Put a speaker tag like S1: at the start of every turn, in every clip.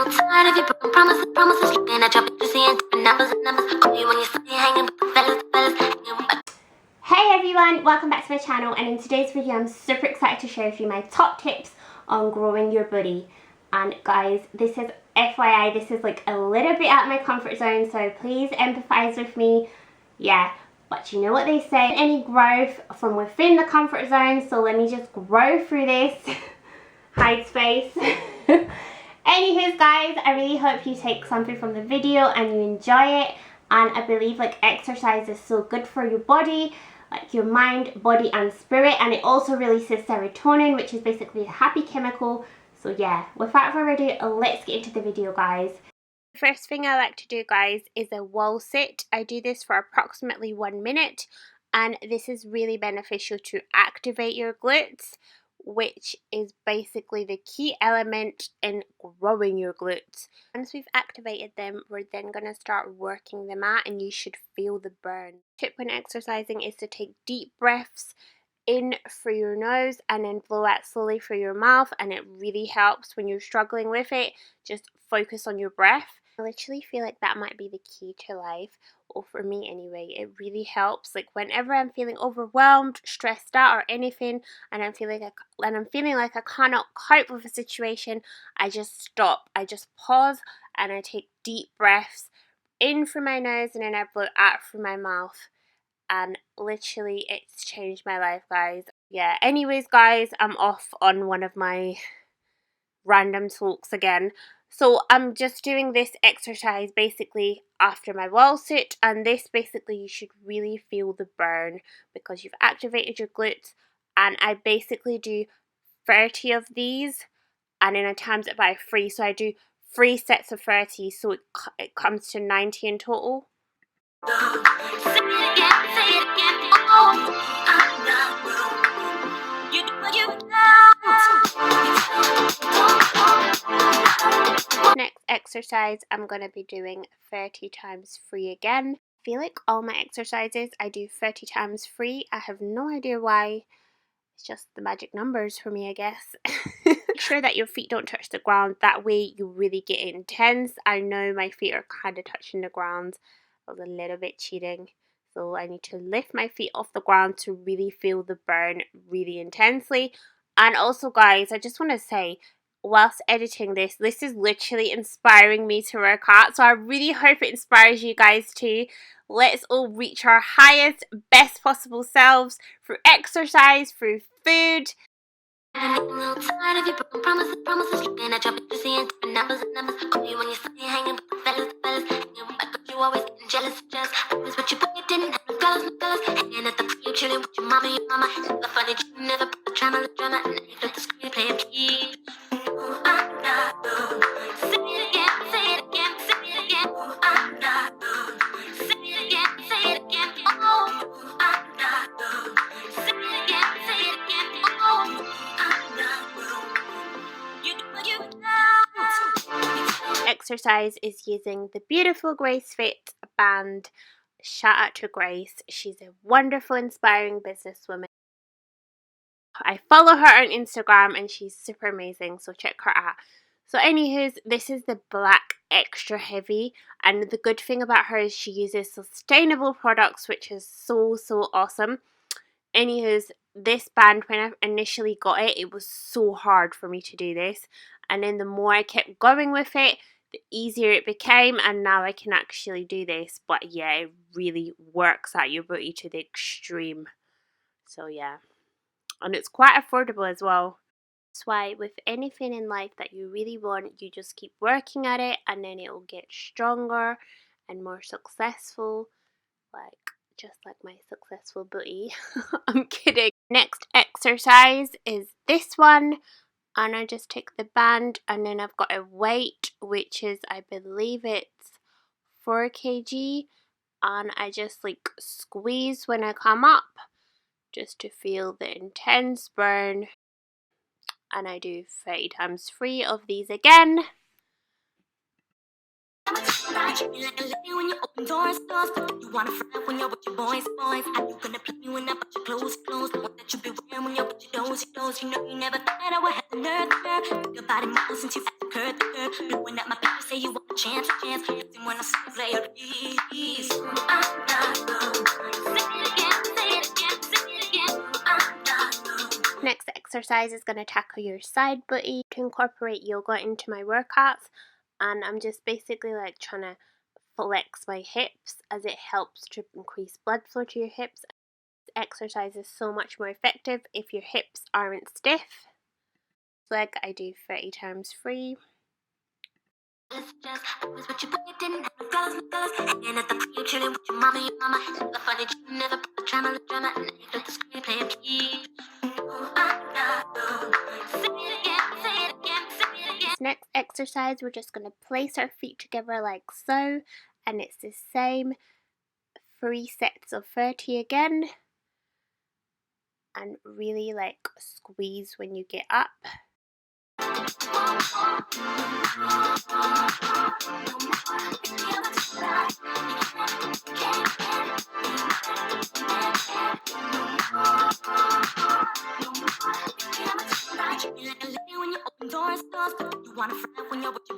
S1: little tired of your broken promises, promises. Looking at your pictures, seeing different numbers and numbers. Call you when you're still hanging with the fellas.
S2: Hey everyone, welcome back to my channel, and in today's video I'm super excited to share with you my top tips on growing your booty. And guys, this is FYI, this is like a little bit out of my comfort zone, so please empathize with me. Yeah, but you know what they say, any growth from within the comfort zone, so let me just grow through this. Hide space. Anyways guys, I really hope you take something from the video and you enjoy it. And I believe like exercise is so good for your body, like your mind, body and spirit, and it also releases serotonin, which is basically a happy chemical. So yeah, without further ado, let's get into the video guys. The first thing I like to do guys is a wall sit. I do this for approximately 1 minute, and this is really beneficial to activate your glutes, which is basically the key element in growing your glutes. Once we've activated them, we're then going to start working them out, and you should feel the burn. Tip when exercising is to take deep breaths in through your nose and then blow out slowly through your mouth, and it really helps when you're struggling with it. Just focus on your breath. I literally feel like that might be the key to life, or for me anyway. It really helps. Like whenever I'm feeling overwhelmed, stressed out, or anything, and I'm feeling like I cannot cope with a situation, I just stop. I just pause and I take deep breaths in through my nose and then I blow out through my mouth. And literally it's changed my life guys. Yeah, anyways guys, I'm off on one of my random talks again. So I'm just doing this exercise basically after my wall sit, and this basically you should really feel the burn because you've activated your glutes. And I basically do 30 of these and then I times it by 3, so I do 3 sets of 30, so it comes to 90 in total. Next exercise, I'm going to be doing 30 times 3 again. I feel like all my exercises I do 30 times 3. I have no idea why. It's just the magic numbers for me, I guess. Make sure that your feet don't touch the ground. That way you really get intense. I know my feet are kind of touching the ground. I was a little bit cheating. So I need to lift my feet off the ground to really feel the burn really intensely. And also guys, I just want to say, whilst editing this is literally inspiring me to work out. So I really hope it inspires you guys too. Let's all reach our highest, best possible selves through exercise, through food.
S1: I'm getting a little tired of your broken promises, promises. Looking at your pictures, seeing different numbers and numbers. Call you when you're still hanging with the fellas. But you always getting jealous, jealous. Always what you put, you didn't have no colors, no colors. Hanging at the pool, you chilling with your mama, your mama. Never funny, you never put the drama, the drama. And now you flip the screenplay and keep. I'm not good. Say it again, say it again, say it again. I'm not good. Say it again, say it again. Oh, I'm not good. Say it again, say it again. Oh, I'm not good. You do what you know.
S2: Exercise is using the beautiful Grace Fit band. Shout out to Grace. She's a wonderful, inspiring businesswoman. I follow her on Instagram and she's super amazing, so check her out. So anywho's, this is the black extra heavy, and the good thing about her is she uses sustainable products, which is so awesome. Anywho's, this band, when I initially got it, it was so hard for me to do this, and then the more I kept going with it, the easier it became, and now I can actually do this. But yeah, it really works out your booty to the extreme. So yeah. And it's quite affordable as well. That's why with anything in life that you really want, you just keep working at it and then it will get stronger and more successful. Like, just like my successful booty. I'm kidding. Next exercise is this one. And I just take the band and then I've got a weight, which is, I believe it's 4 kg. And I just like squeeze when I come up, just to feel the intense burn. And I do 30 times 3 of these again.
S1: Treat me like a lady when you open doors. You wanna fly when you're with your boys. How you gonna play me when I put your clothes? The one that you be wearing when you're with your does. You know you never thought I would have the nerve. Think about it more since you had the curve. Blowing up my paper, say you want a chance. Listen when I say play a please. I'm not alone. Say it again. Say it again. I'm not alone.
S2: Next exercise is going to tackle your side booty to incorporate yoga into my workouts, and I'm just basically like trying to flex my hips as it helps to increase blood flow to your hips. This exercise is so much more effective if your hips aren't stiff. Leg I do 30 times 3.
S1: It's just always what you put, it didn't have no colors. And at the time you chilling with your mama. Never funny, you never put the drama, and you do the screenplay and keep.
S2: This next exercise, we're just going to place our feet together like so, and it's the same 3 sets of 30 again, and really like squeeze when you get up.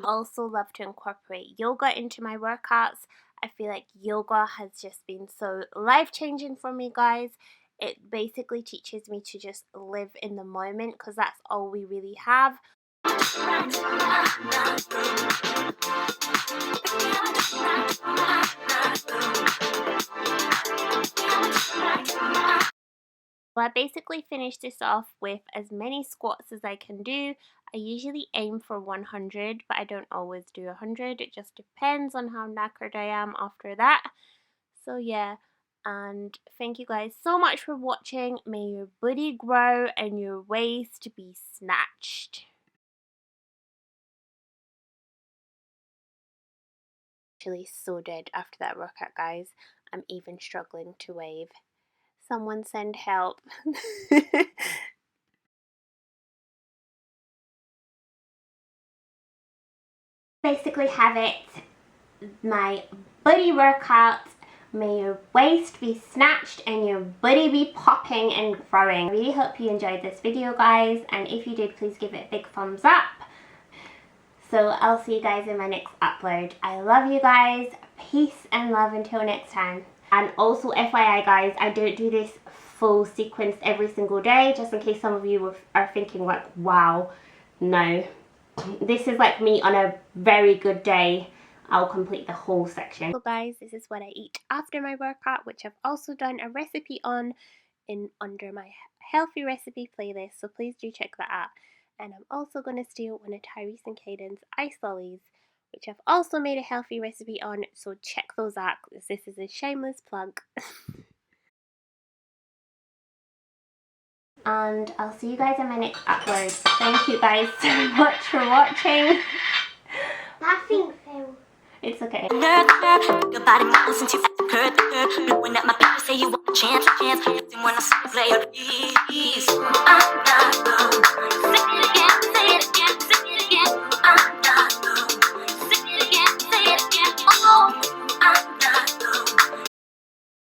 S2: Also love to incorporate yoga into my workouts. I feel like yoga has just been so life-changing for me, guys. It basically teaches me to just live in the moment, because that's all we really have. So I basically finish this off with as many squats as I can do. I usually aim for 100, but I don't always do 100. It just depends on how knackered I am after that. So yeah, and thank you guys so much for watching. May your booty grow and your waist be snatched. Actually so dead after that workout, guys. I'm even struggling to wave. Someone send help. Basically have it, my booty workout. May your waist be snatched and your booty be popping and growing. I really hope you enjoyed this video, guys, and if you did, please give it a big thumbs up. So I'll see you guys in my next upload. I love you guys. Peace and love until next time. And also FYI, guys, I don't do this full sequence every single day, just in case some of you are thinking like, wow, no. This is like me on a very good day. I'll complete the whole section. So guys, this is what I eat after my workout, which I've also done a recipe on under my healthy recipe playlist, so please do check that out. And I'm also going to steal one of Tyrese and Caden's ice lollies, which I've also made a healthy recipe on, so check those out, because this is a shameless plug. And I'll see you guys in my next upload. Thank you guys so much for watching.
S1: Laughing, Phil.
S2: It's okay.
S1: Your body moves since you had the curve. Blowing up my paper, say you want a chance. Listen when I say play a please. I'm not alone.